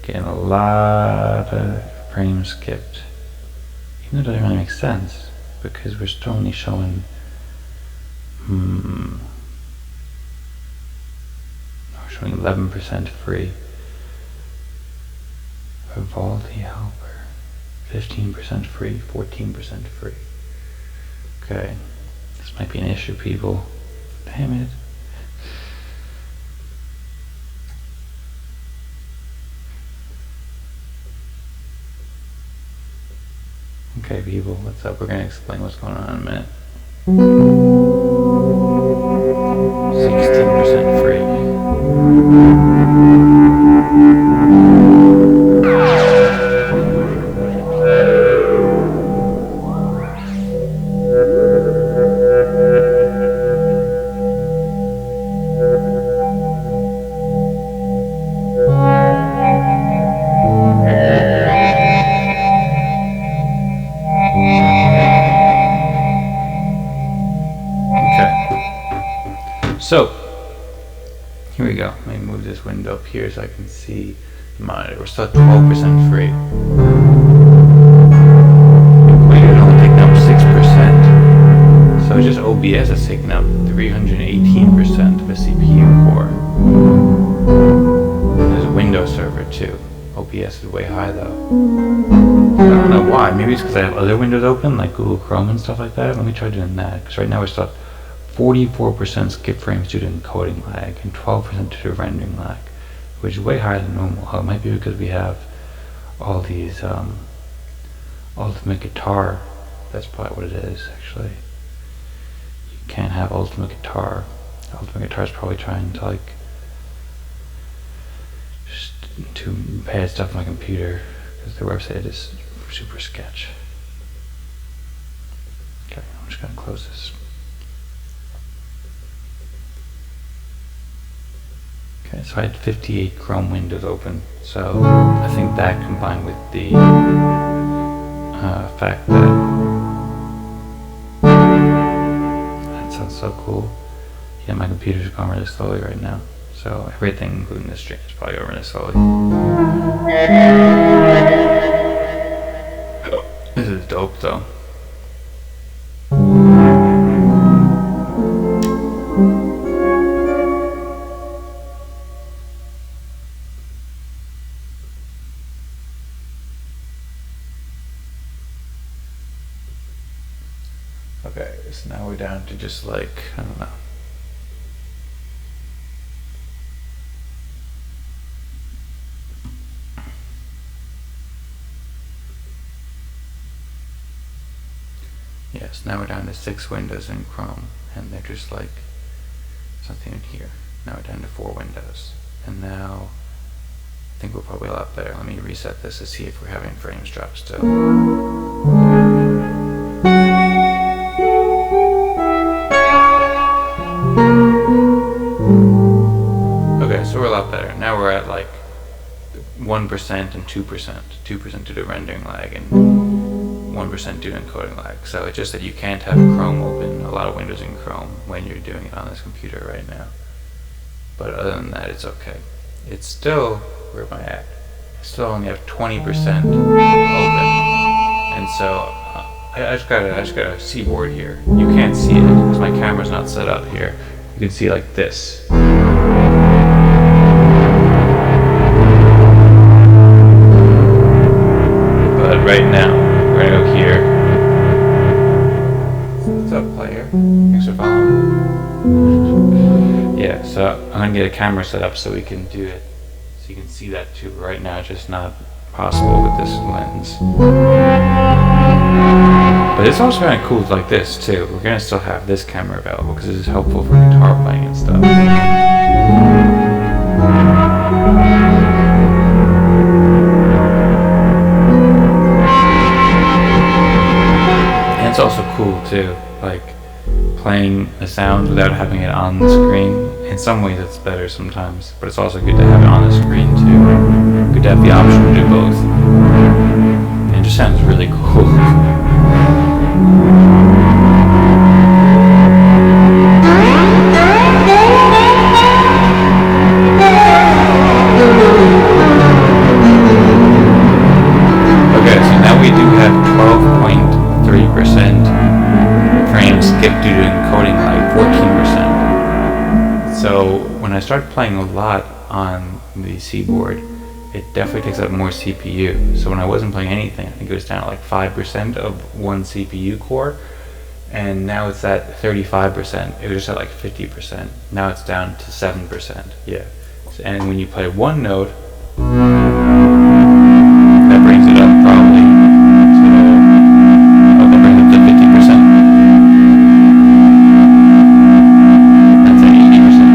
Getting a lot of frames skipped. Even though it doesn't really make sense, because we're still only showing we're showing 11% free. Vivaldi helper. 15% free, 14% free. Okay. This might be an issue, people. Damn it. Okay, people, what's up? We're gonna explain what's going on in a minute. 16% free. So, here we go. Let me move this window up here so I can see the monitor. We're still at 12% free. We're only taking up 6%. So just OBS is taking up 318% of the CPU core. There's a Windows server too. OBS is way high though. I don't know why. Maybe it's because I have other windows open, like Google Chrome and stuff like that. Let me try doing that. Because right now we're still at 44% skip frames due to encoding lag and 12% due to rendering lag, which is way higher than normal. It might be because we have all these Ultimate Guitar. That's probably what it is, actually. You can't have Ultimate Guitar. Ultimate Guitar is probably trying to to pad stuff on my computer because their website is super sketch. Okay, I'm just gonna close this. Okay, so I had 58 Chrome windows open, so I think that combined with the fact that sounds so cool. Yeah, my computer's going really slowly right now, so everything, including this stream, is probably going really slowly. This is dope, though. Okay, so now we're down to just I don't know. Yes, now we're down to 6 windows in Chrome, and they're just something in here. Now we're down to 4 windows, and now I think we're probably a lot better. Let me reset this to see if we're having frames drop still. Okay, so we're a lot better. Now we're at 1% and 2%. 2% due to rendering lag and 1% due to encoding lag. So it's just that you can't have Chrome open, a lot of windows in Chrome, when you're doing it on this computer right now. But other than that, it's okay. It's still, where am I at? I still only have 20% open. And so I just got a keyboard here. You can't see it because my camera's not set up here. You can see like this. But right now, we're gonna go here. What's up, player? Thanks for following. Yeah, so I'm gonna get a camera set up so we can do it. So you can see that too. Right now, it's just not possible with this lens. But it's also kind of cool like this too. We're gonna still have this camera available because this is helpful for guitar playing and stuff. And it's also cool too, playing the sound without having it on the screen. In some ways it's better sometimes, but it's also good to have it on the screen too. Good to have the option to do both. And it just sounds really cool. playing a lot on the C-board, it definitely takes up more CPU. So when I wasn't playing anything, I think it was down at like 5% of one CPU core, and now it's at 35%. It was just at like 50%. Now it's down to 7%. Yeah. And when you play one note, that brings it up probably to, oh, that brings it up to 50%. That's at 80%.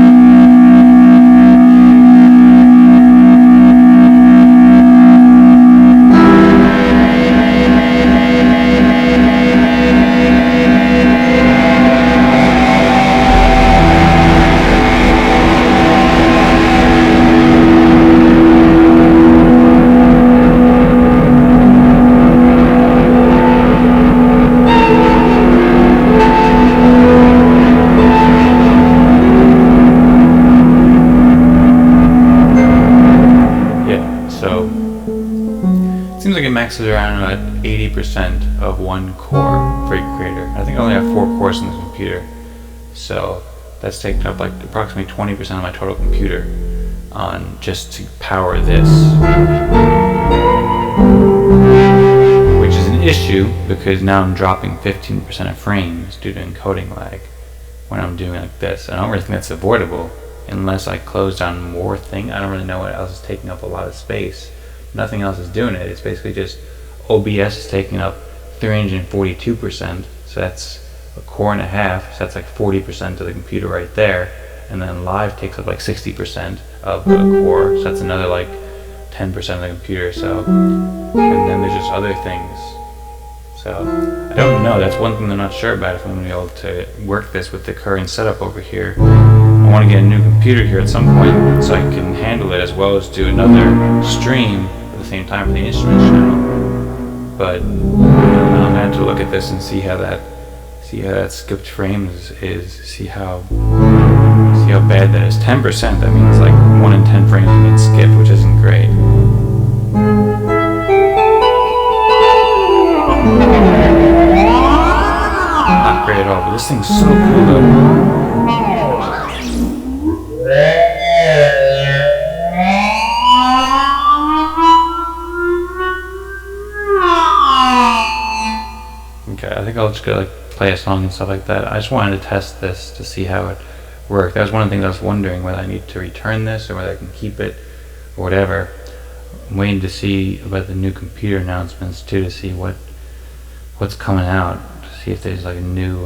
Maxes around at 80% of one core for a creator. I think I only have 4 cores on this computer, so that's taking up like approximately 20% of my total computer on just to power this, which is an issue because now I'm dropping 15% of frames due to encoding lag when I'm doing like this. I don't really think that's avoidable unless I close down more things. I don't really know what else is taking up a lot of space. Nothing else is doing it. It's basically just OBS is taking up 342%, so that's a core and a half, so that's like 40% of the computer right there, and then live takes up like 60% of the core, so that's another like 10% of the computer. So, and then there's just other things. So I don't know, that's one thing I'm not sure about, if I'm going to be able to work this with the current setup over here. I want to get a new computer here at some point so I can handle it as well as do another stream at the same time for the instruments channel. But I'm going to have to look at this and see how that skipped frames is, see how bad that is. 10%, that means like 1 in 10 frames get skipped, which isn't great. Not great at all, but this thing's so cool though. Okay, I think I'll just go like play a song and stuff like that. I just wanted to test this to see how it worked. That was one of the things I was wondering, whether I need to return this or whether I can keep it or whatever. I'm waiting to see about the new computer announcements too, to see what's coming out, to see if there's like a new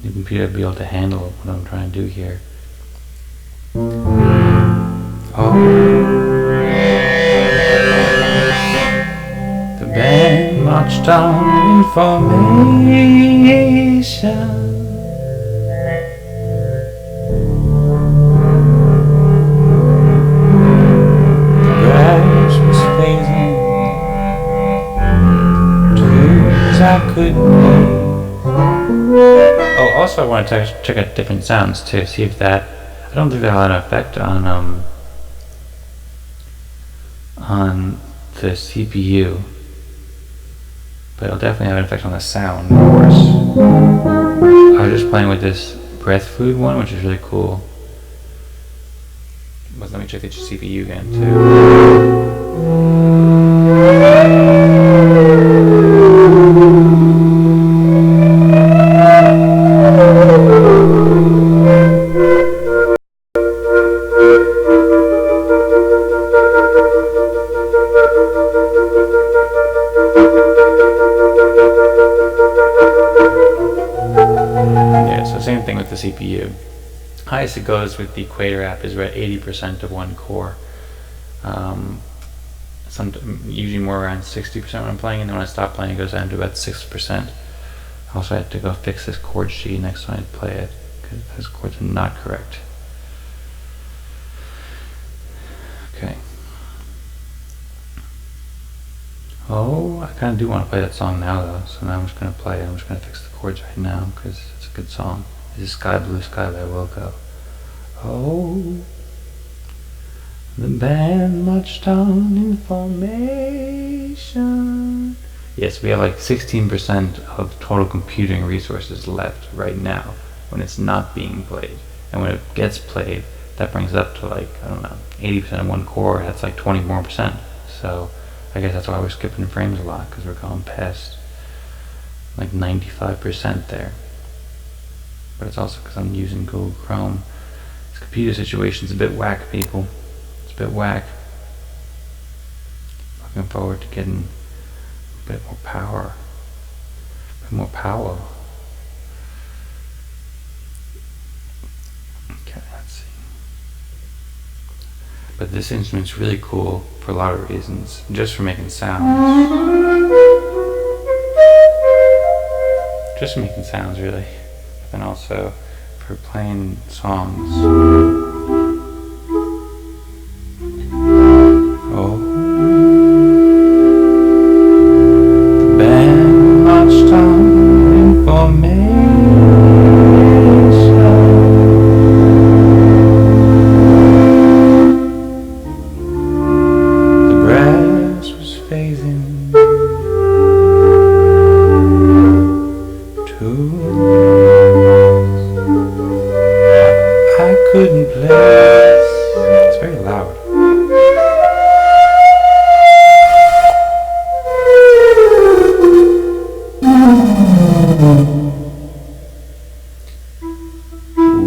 computer to be able to handle what I'm trying to do here. Oh, the band marched on in formation. The grass was phasing, tunes I could play. Oh, also I want to check out different sounds too, see if that, I don't think that'll have an effect on the CPU, but it'll definitely have an effect on the sound, of course. I was just playing with this breath food one, which is really cool. But let me check the CPU again too. Same thing with the CPU. Highest it goes with the Equator app is at 80% of one core. Usually more around 60% when I'm playing, and then when I stop playing it goes down to about 6%. Also I had to go fix this chord sheet next time I play it, because those chords are not correct. Okay. Oh, I kind of do want to play that song now though, so now I'm just going to play it. I'm just going to fix the chords right now because it's a good song. This is Sky Blue Sky by Wilco. Oh, the band marched on in formation. Yes, we have like 16% of total computing resources left right now when it's not being played. And when it gets played, that brings it up to like, I don't know, 80% of one chord. That's like 20 more percent. So I guess that's why we're skipping frames a lot, because we're going past like 95% there. But it's also because I'm using Google Chrome. This computer situation's a bit whack, people. It's a bit whack. Looking forward to getting a bit more power. A bit more power. Okay, let's see. But this instrument's really cool for a lot of reasons. Just for making sounds. Just for making sounds, really. But then also for playing songs. Oh. The band marched on in formation. The brass was phasing I couldn't play. It's very loud.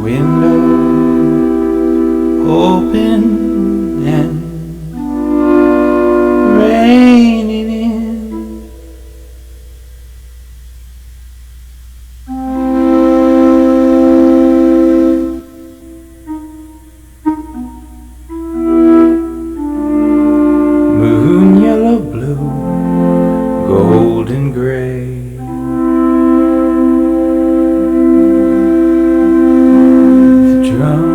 Window open and raining in. Moon yellow, blue, golden gray. The drum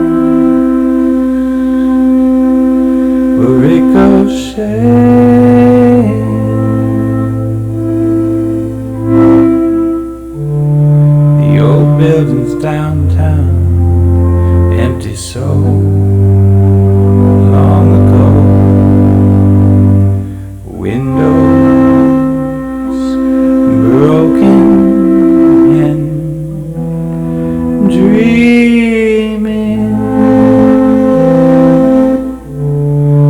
will ricochet. The old buildings downtown, empty so long ago. Windows broken and dreaming.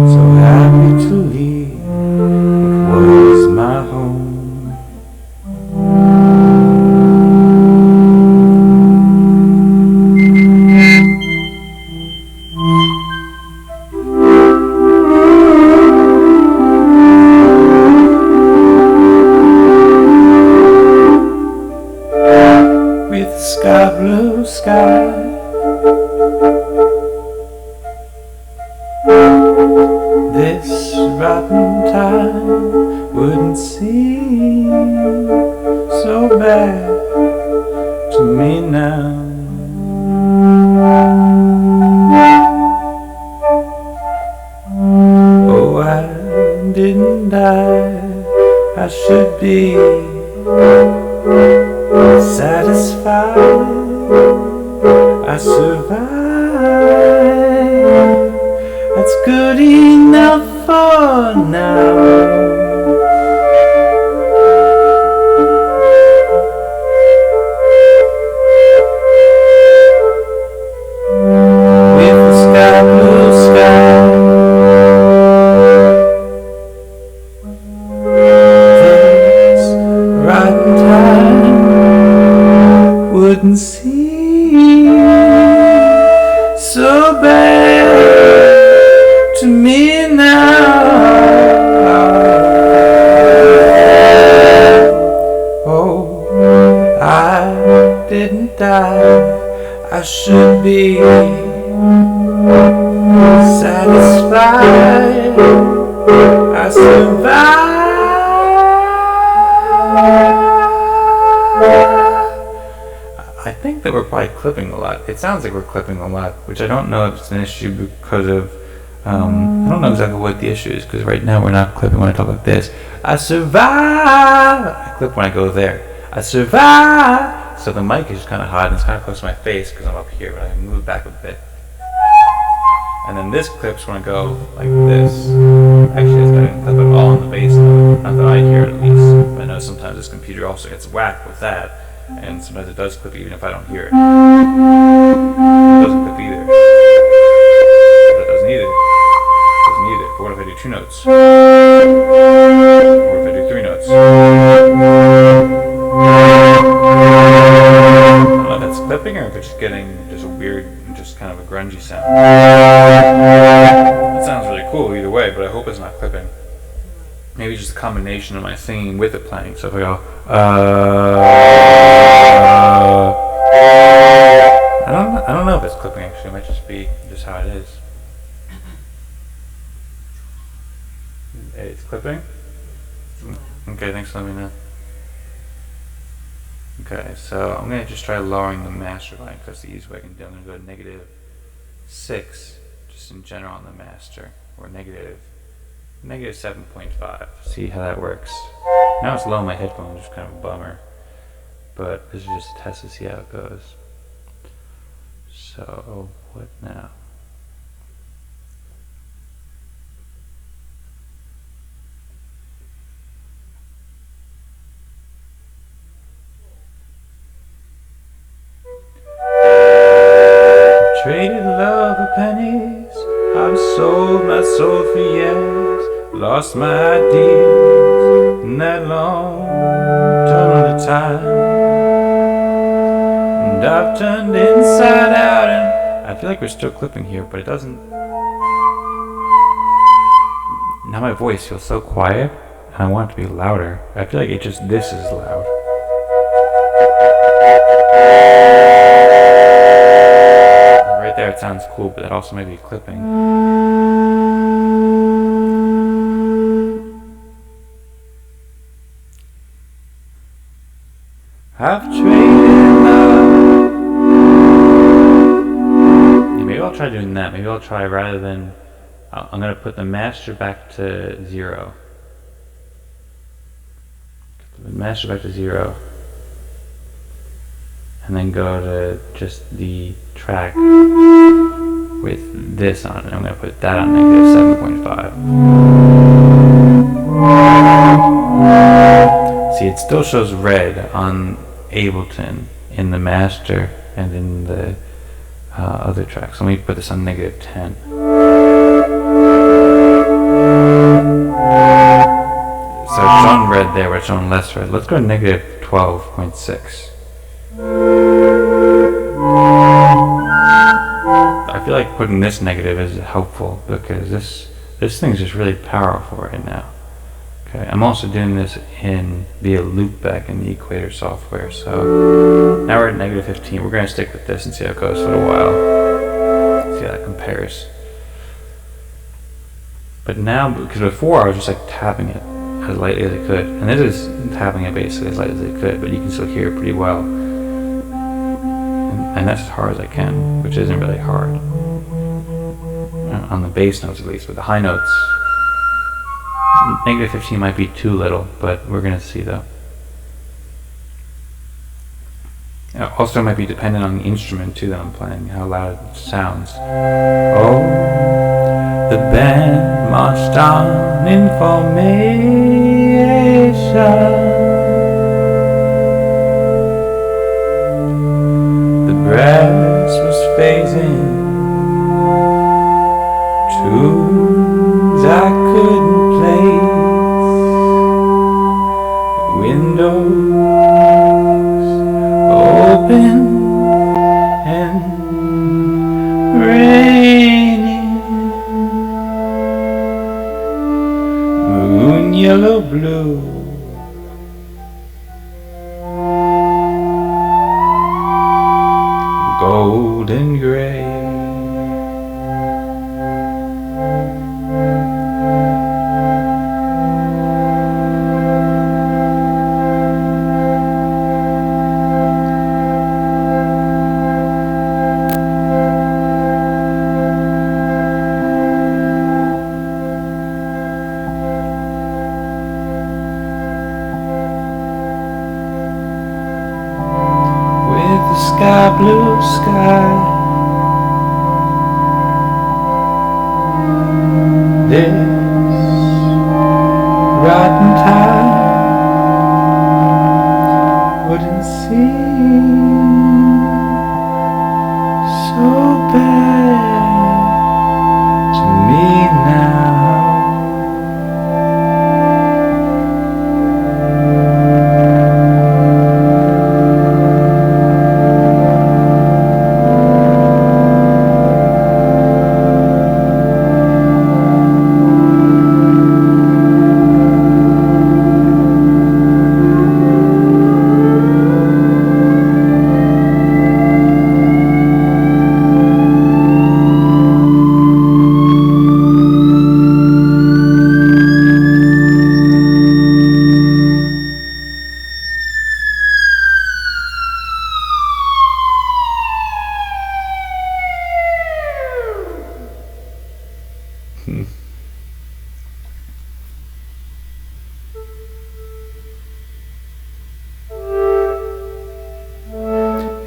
So happy to leave what was my home. With sky blue sky, this rotten time wouldn't seem so bad to me now. Oh, I didn't die, I should be satisfied. I survived. That's good enough for now. With the sky blue sky, this rotten time wouldn't seem so bad to me now. Oh, I didn't die, I should be satisfied. I survived. I think that we're probably clipping a lot. It sounds like we're clipping a lot, which I don't know if it's an issue because of, I don't know exactly what the issue is, because right now we're not clipping when I talk like this. I survive! I clip when I go there. I survive! So the mic is just kind of hot and it's kind of close to my face because I'm up here, but I can move back a bit. And then this clips when I go like this. Actually, it's going to clip it all in the bass note. Not that I hear it at least, but I know sometimes this computer also gets whacked with that. And sometimes it does clip even if I don't hear it. It doesn't clip either. I do 2 notes? Or if I do 3 notes? I don't know if that's clipping or if it's just getting just a weird, just kind of a grungy sound. It sounds really cool either way, but I hope it's not clipping. Maybe just a combination of my singing with it playing. So if I go, I don't know if it's clipping actually. It might just be just how it is. It's clipping? Okay, thanks for letting me know. Okay, so I'm going to just try lowering the master line because that's the easiest way I can do it. I'm going to go to -6, just in general on the master, or -7.5. See how that works. Now it's low on my headphones, which is kind of a bummer. But this is just a test to see how it goes. So, what now? Traded love for pennies, I've sold my soul for years, lost my ideals in that long tunnel of time, and I've turned inside out, and I feel like we're still clipping here, but it doesn't. Now my voice feels so quiet, and I want it to be louder. I feel like this is loud. Right there it sounds cool, but that also may be clipping. I've traded love. Yeah, maybe I'll try doing that. Maybe I'll try rather than... I'm going to put the master back to 0. Put the master back to 0. And then go to just the track with this on it. I'm going to put that on -7.5. See, it still shows red on Ableton in the master and in the other track. So let me put this on -10. So it's showing red there, but it's showing less red. Let's go to -12.6. I feel like putting this negative is helpful because this thing's just really powerful right now. Okay, I'm also doing this in via loopback in the Equator software. So now we're at -15. We're going to stick with this and see how it goes for a while. See how that compares. But now, because before I was just like tapping it as lightly as I could, and this is tapping it basically as light as I could, but you can still hear it pretty well. And that's as hard as I can, which isn't really hard. On the bass notes at least, but the high notes, -15 might be too little, but we're going to see though. Also it might be dependent on the instrument too that I'm playing, how loud it sounds. Oh, the band marched on in formation. Brass was phasing, tunes I couldn't place, windows open and raining, moon yellow blue. Golden gray. Sky, blue sky, this rotten time wouldn't seem so bad to me now.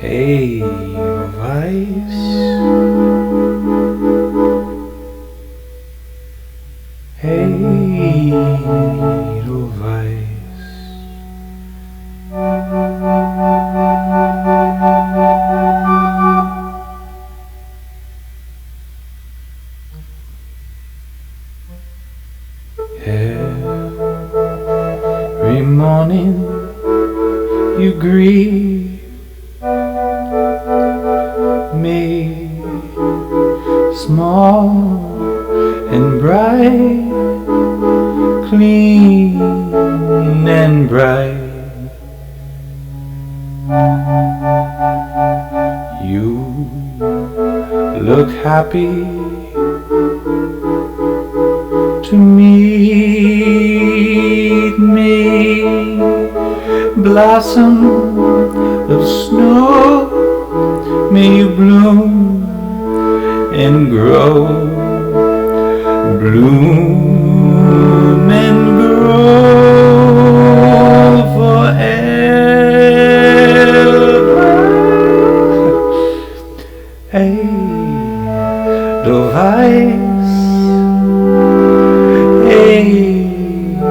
Edelweiss. Edelweiss. Every morning you greet me, small and bright, clean and bright. You look happy to meet me, blossom of snow, may you bloom and grow, bloom and grow forever. Edelweiss, Edelweiss.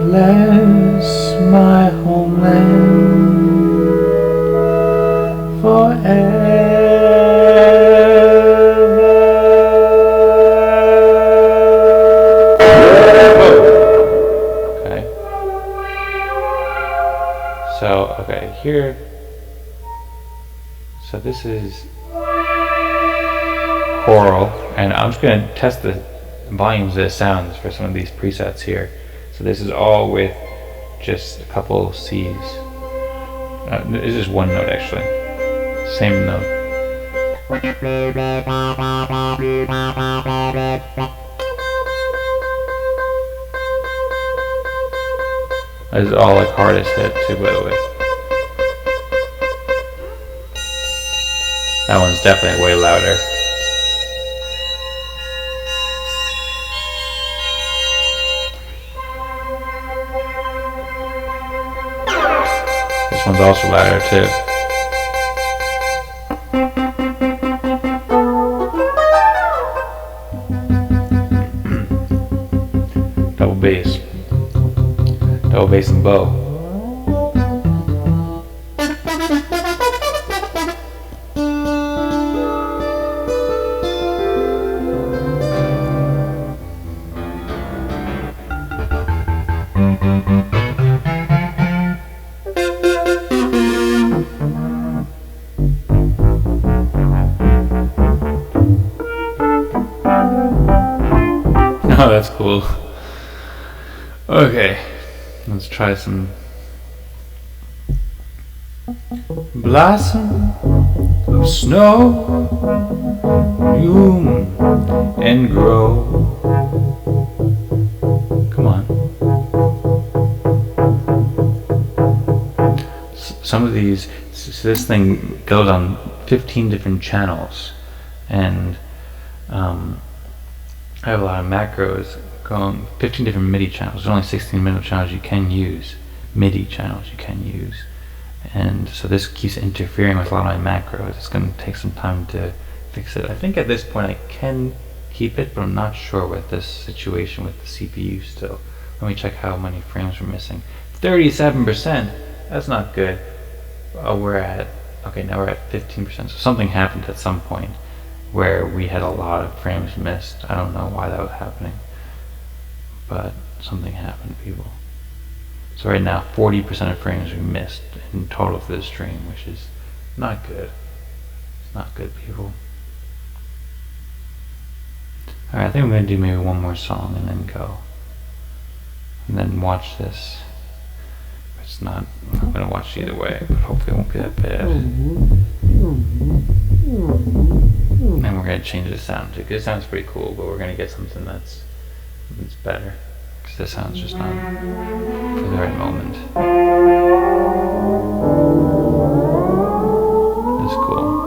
Bless my homeland forever. Okay. So, okay, here. So this is choral, and I'm just going to test the volumes of the sounds for some of these presets here. So this is all with just a couple C's. It's just one note actually. Same note. This is all like hardest hit too, by the way. That one's definitely way louder. This one's also louder too. Double bass. Double bass and bow. Oh, that's cool. Okay, let's try some. Blossom of snow, bloom and grow. Come on. Some of these, so this thing goes on 15 different channels, and I have a lot of macros going 15 different MIDI channels. There's only 16 MIDI channels you can use. MIDI channels you can use. And so this keeps interfering with a lot of my macros. It's going to take some time to fix it. I think at this point I can keep it, but I'm not sure with this situation with the CPU still. Let me check how many frames we're missing. 37%. That's not good. We're at, okay, now we're at 15%. So something happened at some point where we had a lot of frames missed. I don't know why that was happening, but something happened, people. So right now 40% of frames we missed in total for this stream, which is not good. It's not good, people. Alright, I think I'm going to do maybe one more song and then go. And then watch this. It's not, I'm going to watch either way, but hopefully it won't be that bad. And we're going to change the sound too, because it sounds pretty cool, but we're going to get something that's better. Because this sound's just not for the right moment. It's cool.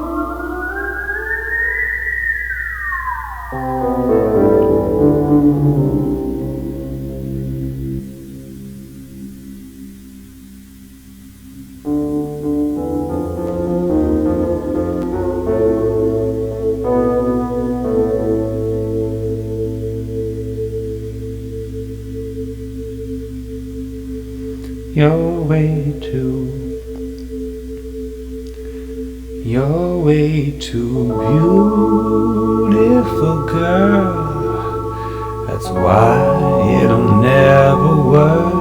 You're way too beautiful, girl. That's why it'll never work.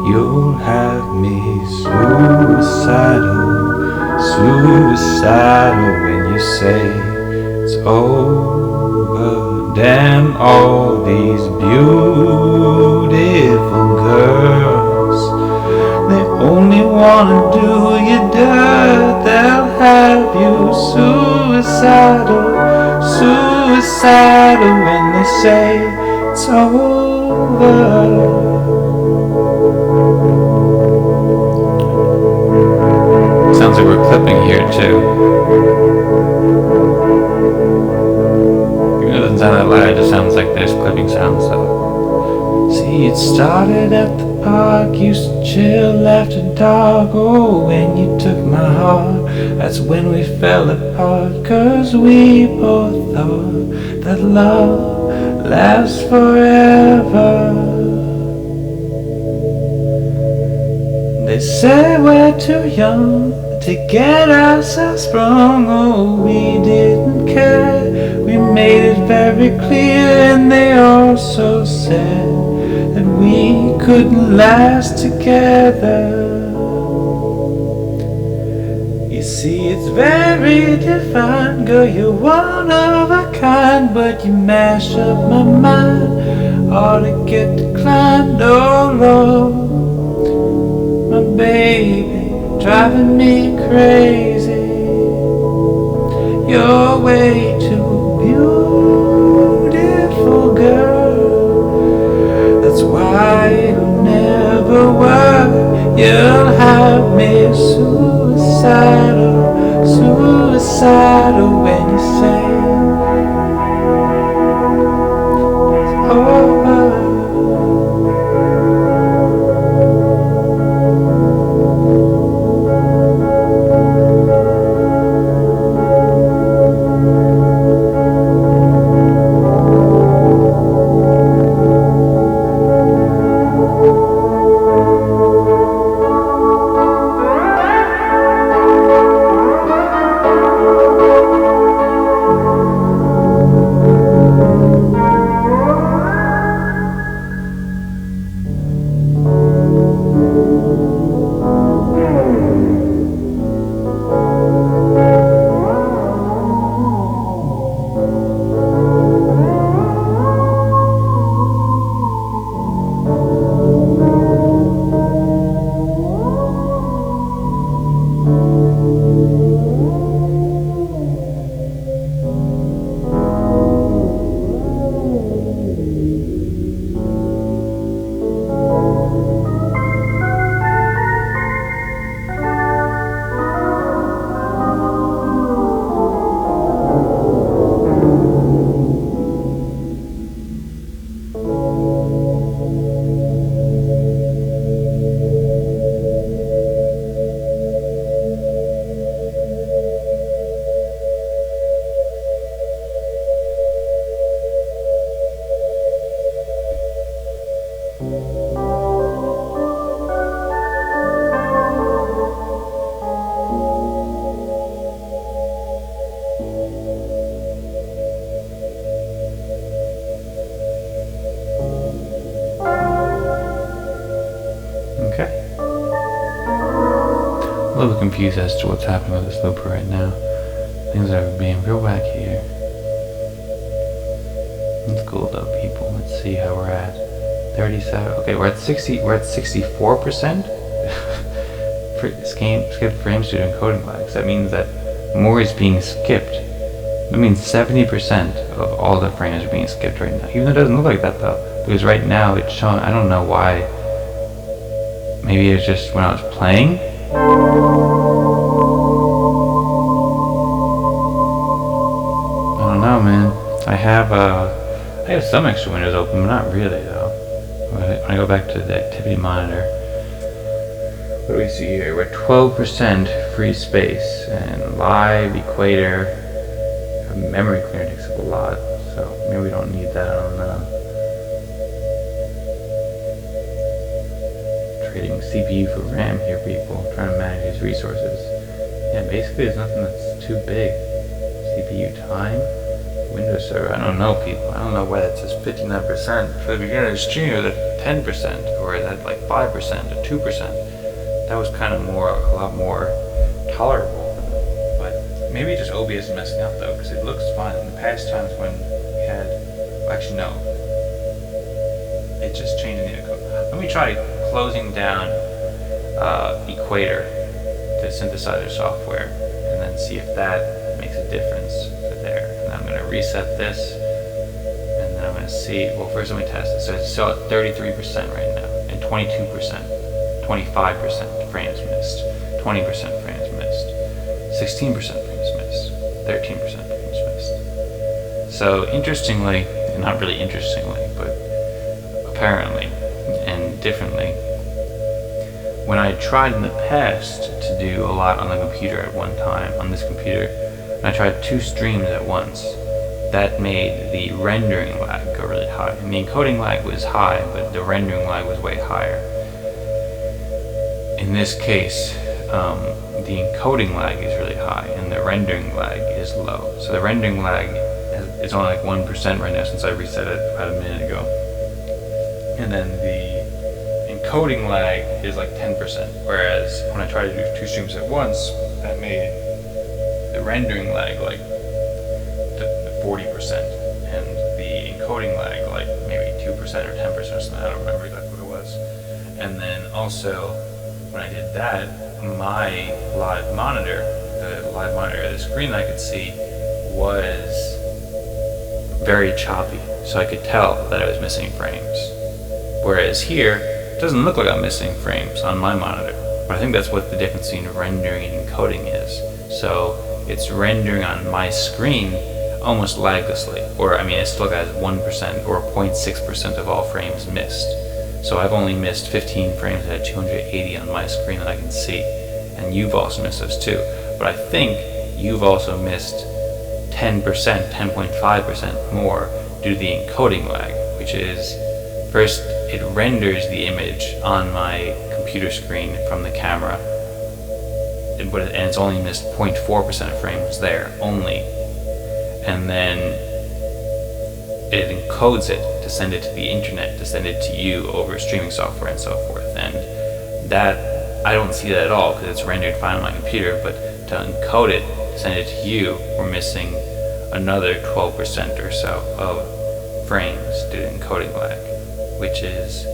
You'll have me suicidal when you say it's over. Damn all these beautiful girls, they only wanna do you dirt. They'll have you suicidal when they say it's over. Sounds like we're clipping here too. Even though it doesn't sound that loud, it just sounds like there's clipping sounds. So, see, it started at the park, used to chill after dark. Oh, when you took my heart, that's when we fell apart. 'Cause we both thought that love lasts forever. They say we're too young to get ourselves sprung. Oh, we didn't care, we made it very clear. And they also said that we couldn't last together. You see, it's very divine, girl, you're one of a kind. But you mash up my mind, ought to get declined. Oh Lord, my baby, driving me crazy. You're way too beautiful, girl. That's why it'll never work. You'll have me suicidal when you say it's over. Okay. A little confused as to what's happening with this looper right now. Things are being real wacky here. It's cool though, people. Let's see how we're at. 37. Okay, we're at 60. We're at 64%. Skipped frames due to encoding lags. That means that more is being skipped. That means 70% of all the frames are being skipped right now. Even though it doesn't look like that though, because right now it's showing. I don't know why. Maybe it's just when I was playing. I don't know, man. I have some extra windows open, but not really though. When I go back to the activity monitor, what do we see here? We're 12% free space, and live equator memory clear takes up a lot, so maybe we don't need that on trading CPU for RAM here, people. Trying to manage these resources. Yeah, basically there's nothing that's too big. CPU time, Windows Server. I don't know, people. I don't know why that says 59%. For the beginning of the stream, it was at 10%, or at like 5%, or 2%. That was kind of a lot more tolerable. But maybe just OBS is messing up though, because it looks fine. In the past times when we had, well, actually no, it just changed the code. Let me try closing down Equator, the synthesizer software, and then see if that makes a difference for there. And I'm going to reset this, and then I'm going to see, well, first let me test it. So it's still at 33% right now, and 22%, 25% frames missed, 20% frames missed, 16% frames missed, 13% frames missed. So interestingly, not really interestingly, but apparently and differently, when I tried in the past to do a lot on the computer at one time, on this computer, and I tried 2 streams at once, that made the rendering lag go really high. And the encoding lag was high, but the rendering lag was way higher. In this case, the encoding lag is really high, and the rendering lag is low. So the rendering lag is only like 1% right now since I reset it about a minute ago. And then the encoding lag is like 10%, whereas when I tried to do 2 streams at once, that made the rendering lag like 40%, and the encoding lag like maybe 2% or 10% or something. I don't remember exactly what it was. And then also, when I did that, my live monitor, the live monitor of the screen I could see, was very choppy, so I could tell that I was missing frames. Whereas here, it doesn't look like I'm missing frames on my monitor. But I think that's what the difference between rendering and encoding is. So it's rendering on my screen almost laglessly, or I mean it still has 1% or 0.6% of all frames missed. So I've only missed 15 frames out of 280 on my screen that I can see, and you've also missed those too. But I think you've also missed 10%, 10.5% more due to the encoding lag, which is, first, it renders the image on my computer screen from the camera, and it's only missed 0.4% of frames there only, and then it encodes it to send it to the internet, to send it to you over streaming software and so forth. And that, I don't see that at all because it's rendered fine on my computer, but to encode it, to send it to you, we're missing another 12% or so of frames due to encoding lag, which is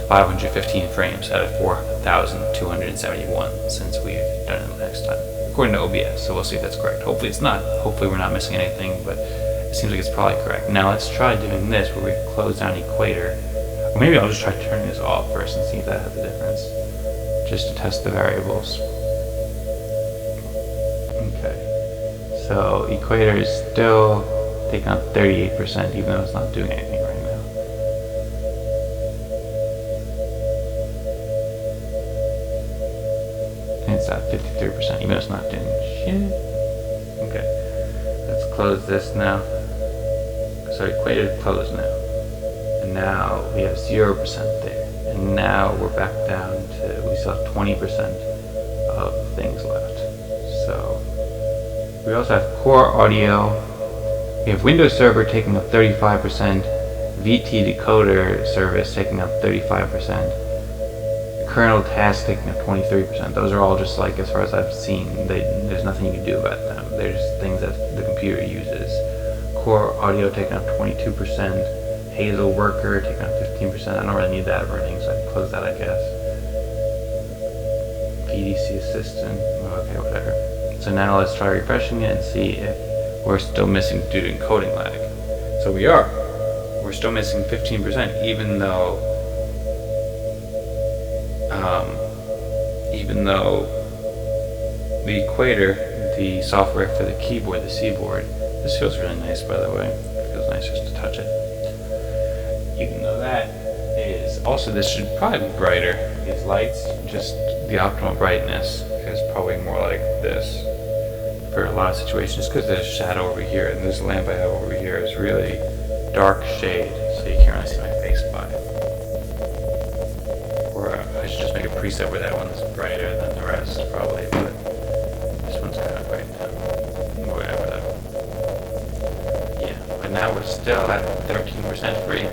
515 frames out of 4,271 since we've done it last time, according to OBS. So we'll see if that's correct. Hopefully it's not. Hopefully we're not missing anything, but it seems like it's probably correct. Now let's try doing this where we close down Equator. Or maybe I'll just try turning this off first and see if that has a difference, just to test the variables. Okay, so Equator is still taking out 38%, even though it's not doing anything right now. And it's at 53%, even though it's not doing shit. Okay, let's close this now. So Equator is closed now. And now we have 0% there. And now we're back down to, we still have 20% of things left. So we also have core audio. We have Windows Server taking up 35%, VT decoder service taking up 35%, kernel task taking up 23%. Those are all just like, as far as I've seen, there's nothing you can do about them. They're just things that the computer uses. Core audio taking up 22%, Hazel Worker taking up 15%. I don't really need that running, so I can close that, I guess. VDC Assistant, okay, whatever. So now let's try refreshing it and see if we're still missing due to encoding lag. So we are. We're still missing 15%, even though the Equator, the software for the keyboard, the C-board, this feels really nice, by the way. It feels nice just to touch it. Even though that is also, this should probably be brighter. These lights, just the optimal brightness is probably more like this for a lot of situations, because there's shadow over here, and this lamp I have over here is really dark shade, so you can't really see my face by it. Or preset where that one's brighter than the rest, probably, but this one's kind of bright now. Whatever though. Yeah, but now we're still at 13% free,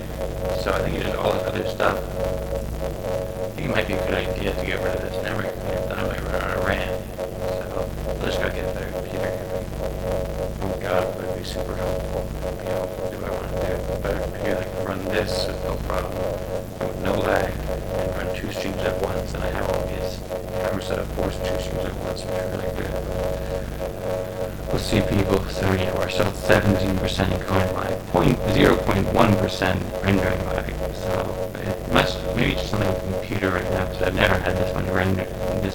so I think it's just all the other stuff. I think it might be a good idea to get rid of this memory cleaner, then I might run out of RAM. So I'll just gotta get a better computer. Oh god, it would be super helpful. It'd be helpful to do what I want to do. A better computer that can run this with no problem, with no lag, and run 2 streams at once. And I have all these cameras set up for 2 streams at once, which are really good. We'll see, people. So yeah, we're still at 17% encoding lag, 0.1% rendering lag. So it must maybe just something with the computer right now, because I've never had this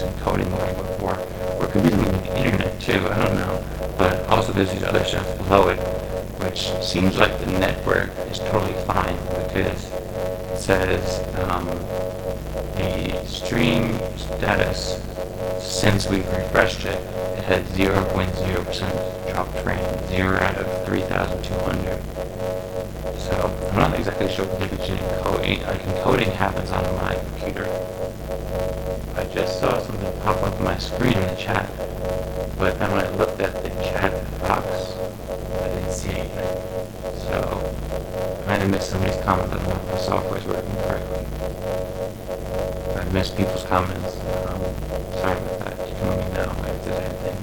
encoding lag before. Or it could be something with the internet too. I don't know. But also there's these other stuff below it, which seems like the network is totally fine, because it says the stream status since we've refreshed it, it had 0.0% dropped frame, 0 out of 3,200. So I'm not exactly sure what the difference in encoding. Like encoding happens on my computer. I just saw something pop up on my screen in the chat, but then when I looked at the chat box, I didn't see anything. So I might have missed somebody's comment. I don't know if the software is working correctly. I've missed people's comments. Sorry about that. You can let me know if there's anything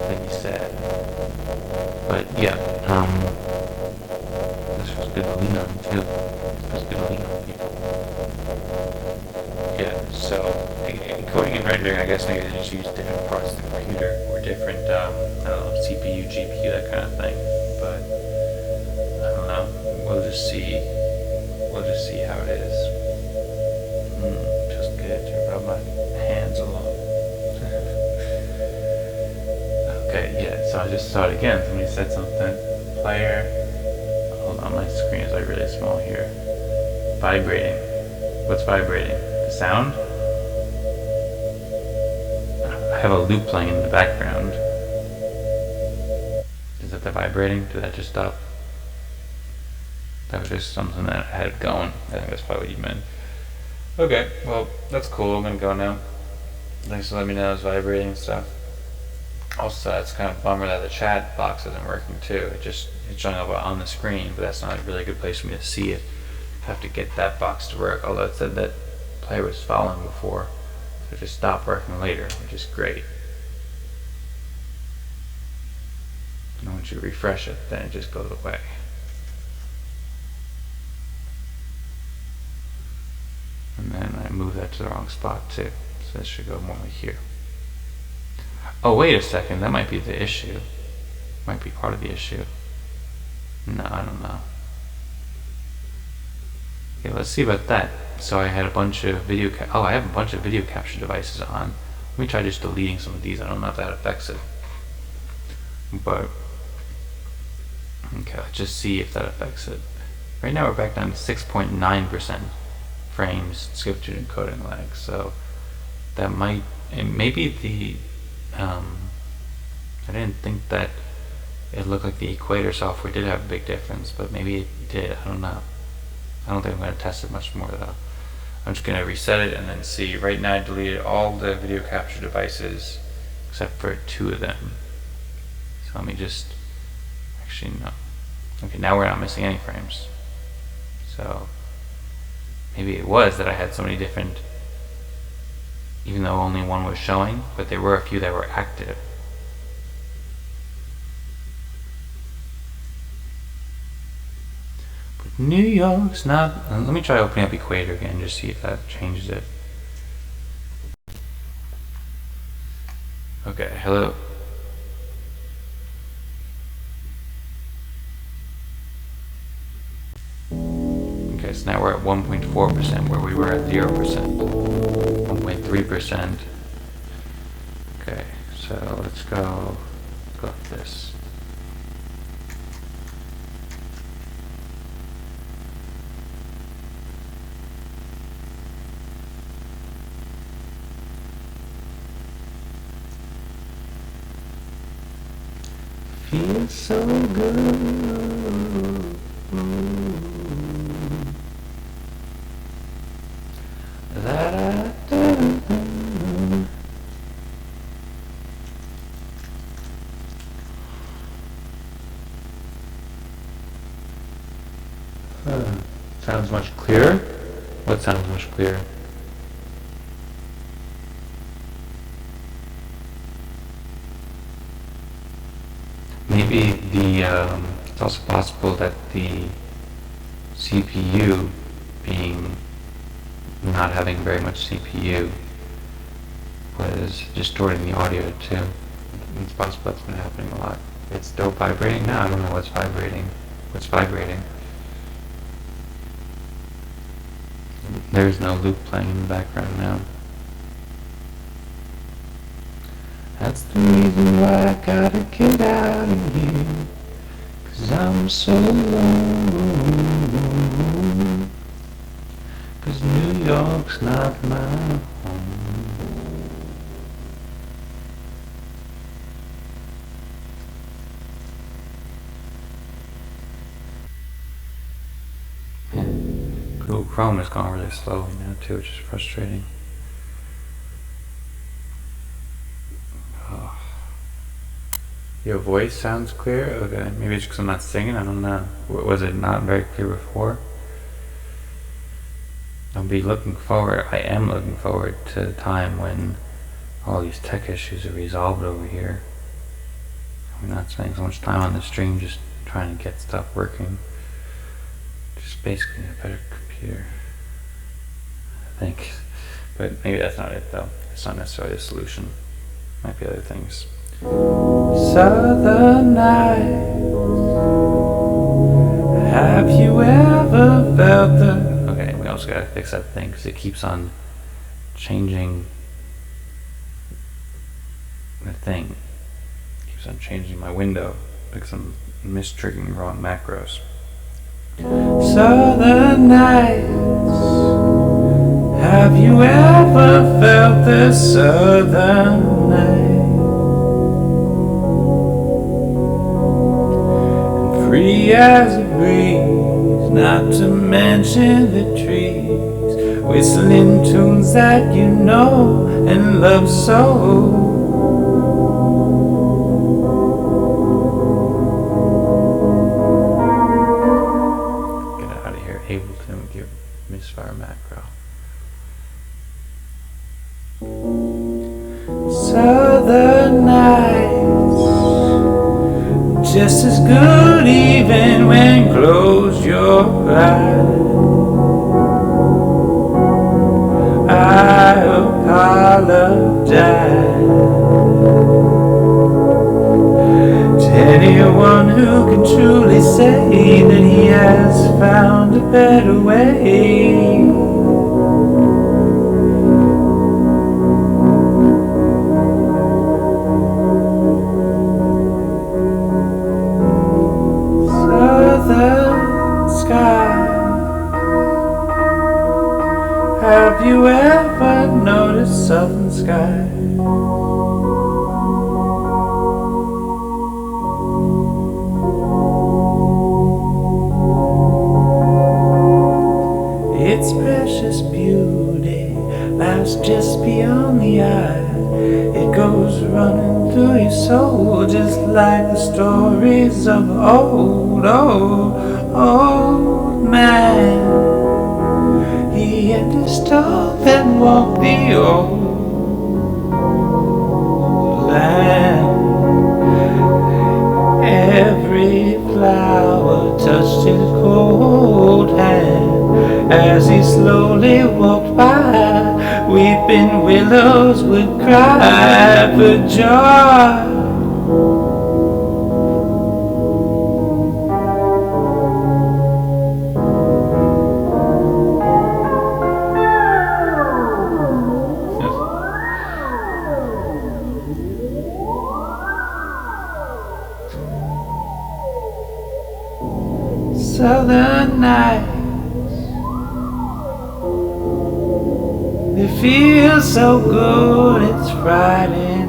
that you said. But yeah, this was good to lean on too. This was good to lean on people. Yeah, so encoding and rendering, I guess maybe they just use different parts of the computer or different, I don't know, CPU, GPU, that kind of thing. But I don't know. We'll just see. We'll just see how it is. Just good to rub my hands along. Okay, yeah. So I just saw it again. Somebody said something. Player. Hold on, my screen is like really small here. Vibrating. What's vibrating? The sound? I have a loop playing in the background. Is that the vibrating? Did that just stop? That was just something that I had going. I think that's probably what you meant. Okay, well, that's cool. I'm gonna go now. Thanks for letting me know it's vibrating and stuff. Also, it's kind of a bummer that the chat box isn't working too. It's showing up on the screen, but that's not a really good place for me to see it. I have to get that box to work, although it said that player was following before, so it just stopped working later, which is great. And once you refresh it, then it just goes away. And then I moved that to the wrong spot too, so this should go more like here. Oh, wait a second, that might be the issue. Might be part of the issue. No, I don't know. Okay, let's see about that. So I had a bunch of I have a bunch of video capture devices on. Let me try just deleting some of these. I don't know if that affects it. But, okay, let's just see if that affects it. Right now we're back down to 6.9% frames skip to encoding lag. So that might, and maybe the, I didn't think that it looked like the Equator software did have a big difference, but maybe it did. I don't know. I don't think I'm going to test it much more though. I'm just going to reset it and then see. Right now I deleted all the video capture devices except for 2 of them. So let me just, actually no. Okay, now we're not missing any frames. So maybe it was that I had so many different, even though only one was showing, but there were a few that were active. New York's not. Let me try opening up Equator again, just see if that changes it. Okay, hello. Okay, so now we're at 1.4% where we were at 0%. 1.3%. Okay, so let's go like this. Feels so good. That I Sounds much clearer? What sounds much clearer? Maybe it's also possible that the CPU being not having very much CPU was distorting the audio too. It's possible that's been happening a lot. It's still vibrating now. I don't know what's vibrating. What's vibrating? There's no loop playing in the background now. That's the reason why I gotta get out of here, 'cause I'm so alone, 'cause New York's not my home. Google Chrome is going really slowly now too, which is frustrating. Oh. Your voice sounds clear? Okay, maybe it's because I'm not singing, I don't know. Was it not very clear before? I am looking forward to the time when all these tech issues are resolved over here. I'm not spending so much time on the stream just trying to get stuff working. Just basically a better computer, I think. But maybe that's not it though. It's not necessarily the solution. Might be other things. Southern nights, have you ever felt the... Okay, we also gotta fix that thing because it keeps on changing the thing. It keeps on changing my window because I'm mistriggering the wrong macros. Southern nights, have you ever felt the southern night? And free as a breeze, not to mention the trees, whistling tunes that you know and love so. Ableton give misfire macro. Southern nights, just as good even when close your eyes. I apologize to anyone who can truly say that he has found a better way. Southern sky, have you ever noticed southern sky? Its precious beauty lies just beyond the eye. It goes running through your soul just like the stories of old man. He and his dog that walked the old land. Every flower touched his cold hand as he slowly walked by. Weeping willows would cry for joy. Southern nights, they feel so good, it's frightening.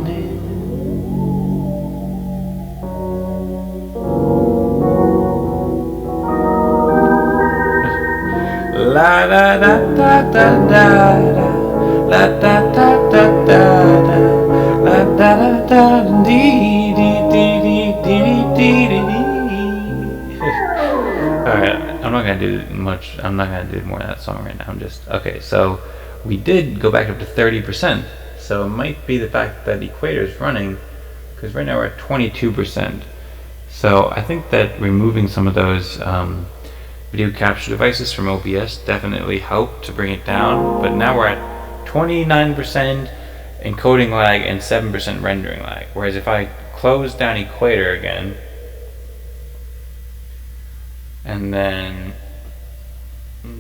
La da da da da da da, la da da da da da, la da da da dee dee dee dee dee dee dee. Alright, I'm not gonna do much. I'm not gonna do more of that song right now. I'm just okay. So we did go back up to 30%. So it might be the fact that equator is running, because right now we're at 22%. So I think that removing some of those video capture devices from OBS definitely helped to bring it down. But now we're at 29% encoding lag and 7% rendering lag. Whereas if I close down equator again, and then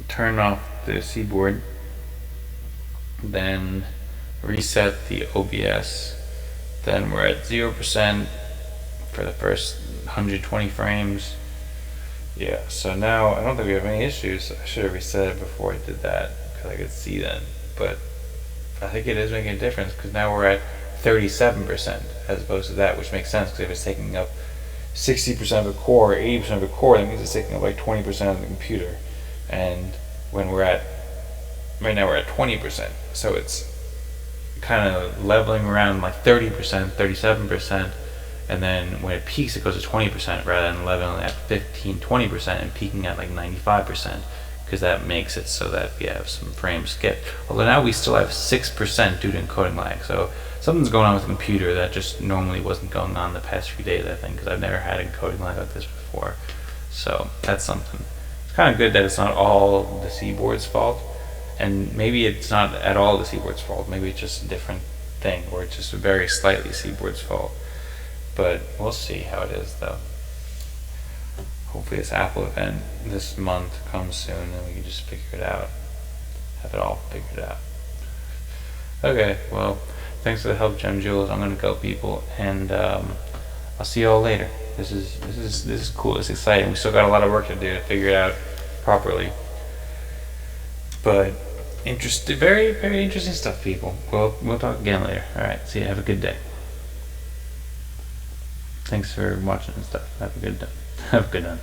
turn off the seaboard, then reset the OBS, then we're at 0% for the first 120 frames. Yeah, so now I don't think we have any issues. I should have reset it before I did that because I could see that, but I think it is making a difference because now we're at 37% as opposed to that, which makes sense because if it's taking up 60% of the core, 80% of the core, that means it's taking up like 20% of the computer. And when we're at, right now we're at 20%, so it's kind of leveling around like 30%, 37%, and then when it peaks it goes to 20% rather than leveling at 15-20% and peaking at like 95%, because that makes it so that we have some frames skipped. Although now we still have 6% due to encoding lag, so something's going on with the computer that just normally wasn't going on the past few days, I think, because I've never had encoding lag like this before. So that's something. It's kind of good that it's not all the seaboard's fault, and maybe it's not at all the seaboard's fault. Maybe it's just a different thing, or it's just very slightly seaboard's fault. But we'll see how it is, though. Hopefully this Apple event this month comes soon and we can just figure it out. Have it all figured out. Okay, well, thanks for the help, Gem Jules. I'm gonna go, people, and I'll see you all later. This is cool. It's exciting. We still got a lot of work to do to figure it out properly. But very, very interesting stuff, people. We'll talk again later. All right. See you. Have a good day. Thanks for watching and stuff. Have a good day. Have a good one.